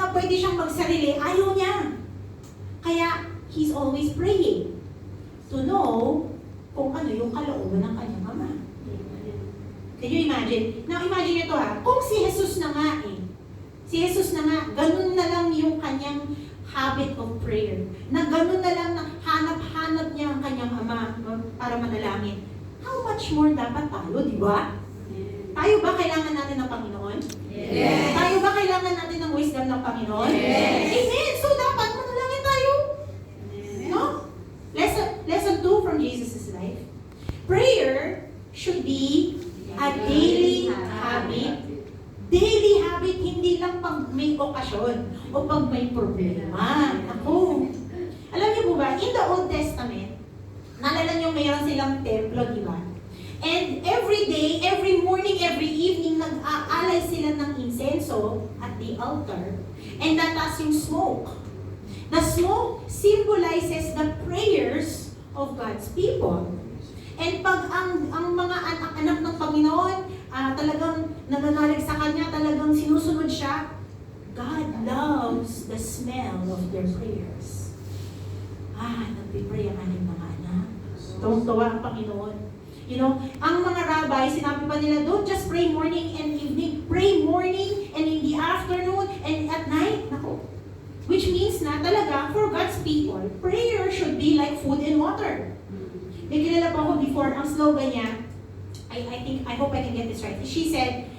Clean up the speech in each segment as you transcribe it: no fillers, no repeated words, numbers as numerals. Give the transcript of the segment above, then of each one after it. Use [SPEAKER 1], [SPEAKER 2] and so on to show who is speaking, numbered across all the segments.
[SPEAKER 1] na pwede siyang magsarili, ayaw niya. Kaya, he's always praying to know kung ano yung kalooban ng kanyang ama. Can you imagine? Now, imagine ito kung si Jesus na nga si Jesus na nga, ganun na lang yung kanyang habit of prayer. Na ganun na lang na hanap-hanap niya ang kanyang ama para manalangin. How much more dapat tayo, di ba? Tayo ba kailangan natin ng Panginoon?
[SPEAKER 2] Yes.
[SPEAKER 1] Tayo ba kailangan natin ng wisdom ng Panginoon?
[SPEAKER 2] Yes.
[SPEAKER 1] Amen! So dapat manalangin tayo. No? Lesson 2 from Jesus' life. Prayer should be a daily habit. Daily habit, hindi lang pag may okasyon o pag may problema. Ako. Alam niyo po ba, in the Old Testament, naalala niyo mayroon silang templo, di ba? And every day, every morning, every evening, nag-aalay sila ng insenso at the altar. And tataas yung smoke. The smoke symbolizes the prayers of God's people. And pag ang mga anak ng Panginoon, talagang nananalig sa Kanya, talagang sinusunod siya, God loves the smell of their prayers. Nagpipray ang ating mga anak. Tuwang-tuwa ang Panginoon. You know, ang mga rabbi, sinabi pa nila, don't just pray morning and evening. Pray morning and in the afternoon and at night. Nako. Which means na talaga, for God's people, prayer should be like food and water. May kilala pa ako before, ang slogan niya, I hope I can get this right. She said,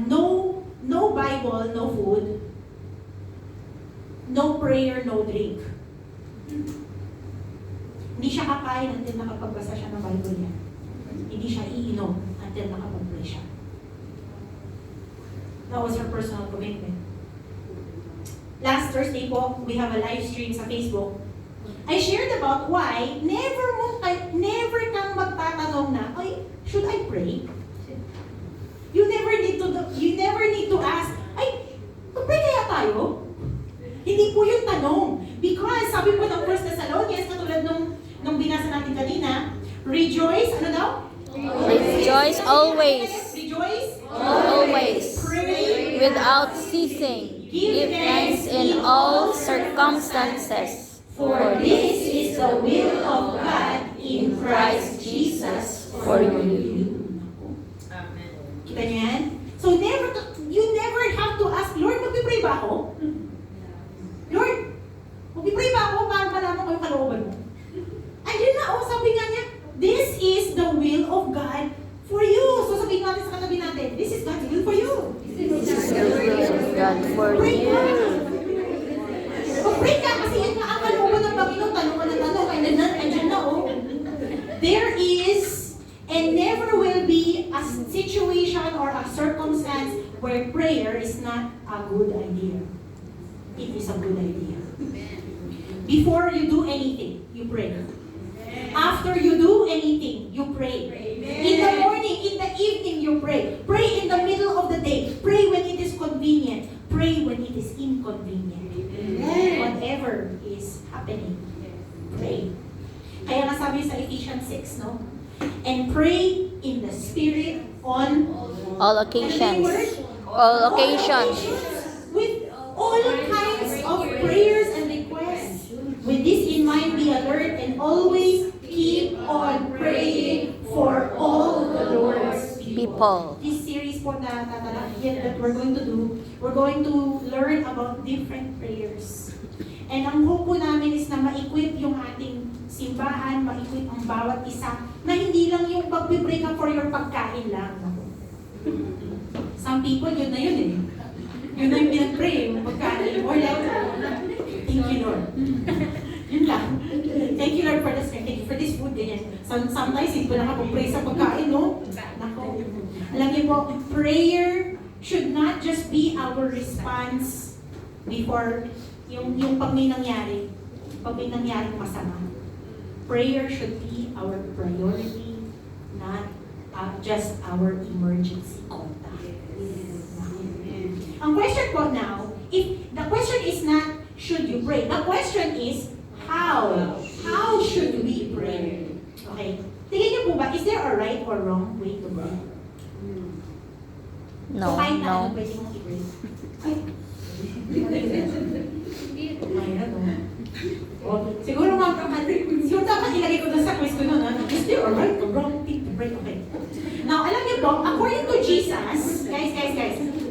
[SPEAKER 1] no Bible, no food. No prayer, no drink. Hindi siya kakain until nakapagbasa siya ng Bible niya. Hindi siya iinom until nakapag-pray siya. That was her personal commitment. Last Thursday po, we have a live stream sa Facebook. I shared about why never kang magtatanong na, should I pray? You never need to ask, pray kaya tayo? Hindi po yung tanong. Because sabi po ng 1 Thessalonians, katulad nung binasa natin kanina, rejoice, ano daw?
[SPEAKER 3] Rejoice always.
[SPEAKER 1] Rejoice
[SPEAKER 3] Always.
[SPEAKER 1] Pray
[SPEAKER 3] Without ceasing. Give thanks in all circumstances.
[SPEAKER 1] For this is the will of God in Christ Jesus for you.
[SPEAKER 2] Amen.
[SPEAKER 1] Kita niyo yan? So you never have to ask, Lord, magpipray ba ako? Lord, magpipray ba ako para malaman ko yung kalooban mo? Ayun na, sabi nga niya, this is the will of God for you. So sabihin natin sa katabi natin, this is God's will for you.
[SPEAKER 3] This is the will of God for
[SPEAKER 1] Pray
[SPEAKER 3] you.
[SPEAKER 1] ka. Pray ka kasi yan nga ang kalooban ng Panginoon. Tanong ka ng tanong, andyan na. There is and never will be a situation or a circumstance where prayer is not a good idea. It is a good idea. Before you do anything, you pray. After you do anything, you pray. In the morning, in the evening, you pray. Pray in the middle of the day. Pray when it is convenient. Pray when it is inconvenient. Whatever is happening, pray. Kaya nga sabi sa Ephesians 6, no? And pray in the Spirit on
[SPEAKER 3] All occasions. All occasions.
[SPEAKER 1] With all kinds of prayers and requests. With this in mind, be alert and always keep on praying for all the Lord's
[SPEAKER 3] People.
[SPEAKER 1] This series po that we're going to do, we're going to learn about different prayers. And ang hope po namin is na ma-equip yung ating simbahan, ma-equip ang bawat isa, na hindi lang yung pag-pray ka for your pagkain lang. Some people, yun na yun eh. Yun na yung pinag-pray, yung pagkain. Or like, thank you Lord. Yun lang. Thank you Lord for the strength. Thank you for this food. Ganyan. Sometimes, hindi pa nakapag-pray sa pagkain, no? Nako. Alam niyo po, prayer should not just be our response before yung pag may nangyaring masama. Prayer should be our priority, not just our emergency contact. Ang question po now, if the question is not should you pray, the question is how? How should we pray? Okay. Tingin niyo po ba, is there a right or wrong way to pray?
[SPEAKER 3] No,
[SPEAKER 1] So kahit na
[SPEAKER 3] no.
[SPEAKER 1] ano pwede mong i-pray. Mayroon, no? Oh, siguro dapat ilagay ko doon sa quiz ko nun, ha? Is there a right or wrong thing to pray? Okay. Now, alam niyo po, according to Jesus, guys,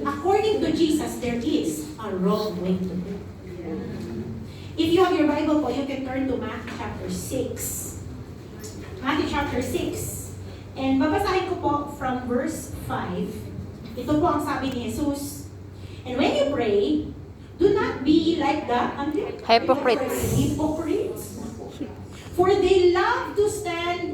[SPEAKER 1] according to Jesus, there is a wrong way to pray. If you have your Bible po, you can turn to Matthew chapter 6. Matthew chapter 6. And babasahin ko po from verse 5. Ito po ang sabi ni Jesus. And when you pray, do not be like the
[SPEAKER 3] Hypocrites.
[SPEAKER 1] Hypocrites. For they love to pray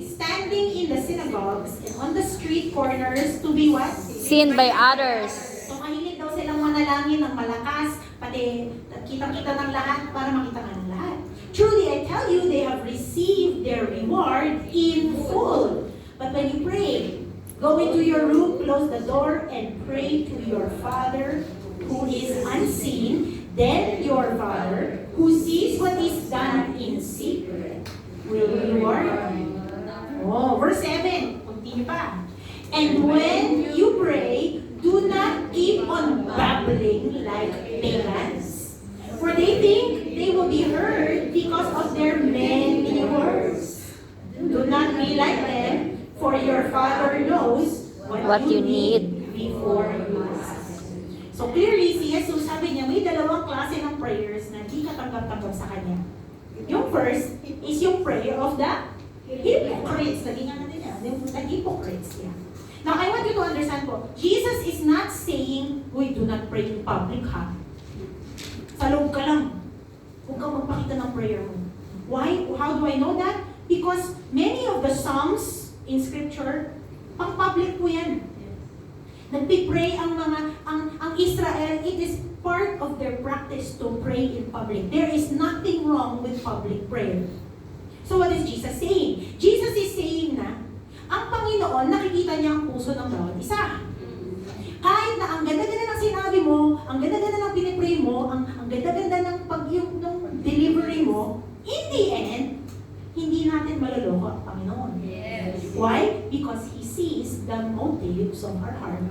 [SPEAKER 1] standing in the synagogues and on the street corners to be what?
[SPEAKER 3] Seen by others.
[SPEAKER 1] So mahilig daw silang manalangin ng malakas, pati kitang-kita ng lahat para makita ka ng lahat. Truly, I tell you, they have received their reward in full. But when you pray, go into your room, close the door, and pray to your Father who is unseen. Then your Father, who sees what is done in secret, will reward you. Oh, verse 7. Continue pa. And when you pray, do not keep on babbling like pagans, for they think they will be heard because of their many words. Do not be like them, for your Father knows what you need before you ask. So clearly, si Jesus sabi niya, may dalawang klase ng prayers na di katanggap-tanggap sa Kanya. Yung first is yung prayer of the hypocrites. Lagi nga natin yan, the hypocrites. Yeah. Now, I want you to understand po, Jesus is not saying, we do not pray in public, ha? Sa loob ka lang. Huwag kang magpakita ng prayer mo. Why? How do I know that? Because many of the Psalms in Scripture, pang-public po yan. Nagpipray ang Israel, it is part of their practice to pray in public. There is nothing wrong with public prayer. So what is Jesus saying? Jesus is saying na, ang Panginoon, nakikita niya ang puso ng bawat isa. Kahit na ang ganda-ganda ng sinabi mo, ang ganda-ganda ng pinipray mo, ang ganda-ganda ng delivery mo, in the end, hindi natin maloloko ang Panginoon.
[SPEAKER 2] Yes.
[SPEAKER 1] Why? Because He sees the motives of our heart.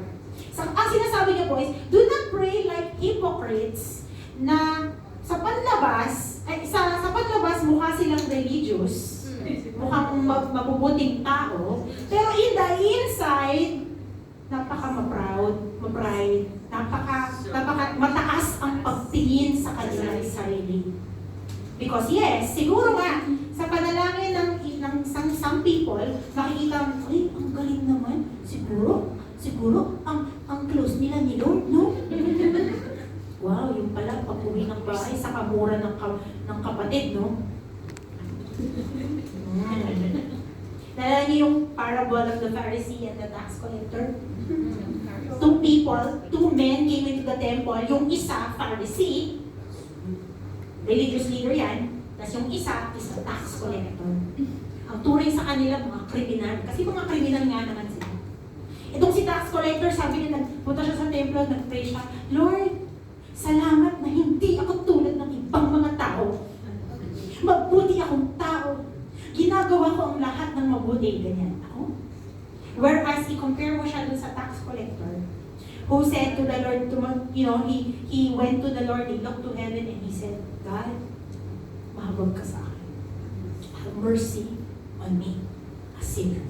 [SPEAKER 1] Ang sinasabi niya po is, do not pray like hypocrites na sa panlabas mukha silang religious, mukhang mabubuting tao, pero in the inside, ma-pride, mataas ang pagtingin sa kanilang sarili. Because yes, siguro nga, sa panalangin ng some people, makikita, ay, ang galing naman, siguro, ang close nila ni Lord, no? Wow, yung pala, pag-uwi ng bahay, sa kamura ng kapatid, no? Nalala niyo yung parable of the Pharisee and the tax collector? Two men came into the temple. Yung isa, Pharisee, religious leader yan. Tapos yung isa is a tax collector. Ang turing sa kanila, mga kriminal. Kasi mga kriminal nga naman sila. Itong si tax collector, sabi niya, punta siya sa templo, nag-pray siya, Lord, salamat na hindi ako tulad ng ibang mga tao. Mabuti akong tao. Ginagawa ko ang lahat ng mabuti. Ganyan ako. Whereas, i-compare mo siya dun sa tax collector, who said to the Lord, he went to the Lord, he looked to heaven, and he said, God, mahabag ka sa akin. Have mercy on me, a sinner.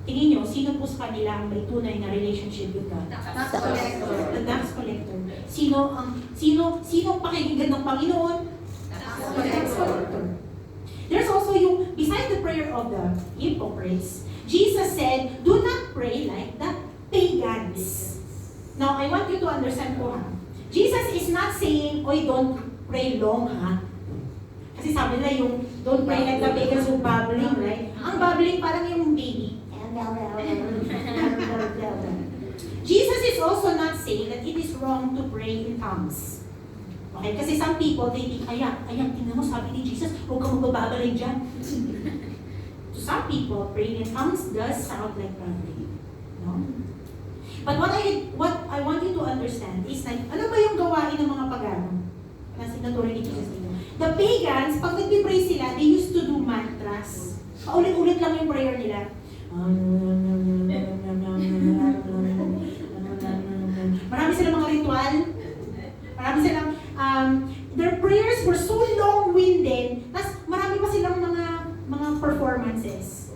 [SPEAKER 1] Tingin nyo, sino po sa kanila ang may tunay na relationship with God?
[SPEAKER 2] Tax collector.
[SPEAKER 1] The tax collector. Sino ang pakinggan ng Panginoon? The tax collector. There's also yung, besides the prayer of the hypocrites, Jesus said, do not pray like the pagans. Now, I want you to understand po, ha? Jesus is not saying, oy, don't pray long, ha? Kasi sabi nila yung, don't pray like the pagans who babbling, right? Ang babbling parang yung baby. Jesus is also not saying that it is wrong to pray in tongues. Okay? Kasi some people, they think, ayan, tingnan mo, sabi ni Jesus, huwag kang magbababalay dyan. To some people, praying in tongues does sound like babbling. No? But what I want you to understand is that, ano ba yung gawain ng mga pagano? Na sinatuloy ni Jesus dito. The pagans, pag nag-pray sila, they used to do mantras. Paulit-ulit lang yung prayer nila. Marami silang mga ritual. prayers were so long-winded, tas marami pa silang mga performances.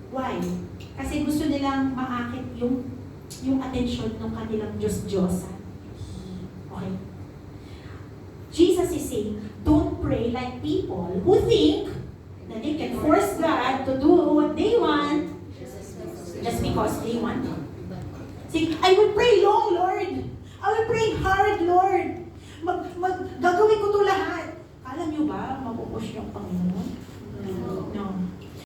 [SPEAKER 1] Why? Kasi gusto nilang maakit yung atensyon ng kanilang Diyos-Diyosan. Okay? Jesus is saying, don't pray like people who think that they can force God to do what they want just because they want it. See, I will pray long, Lord. I will pray hard, Lord. Gagawin ko to lahat. Alam niyo ba, mapupush niyo ang Panginoon? No.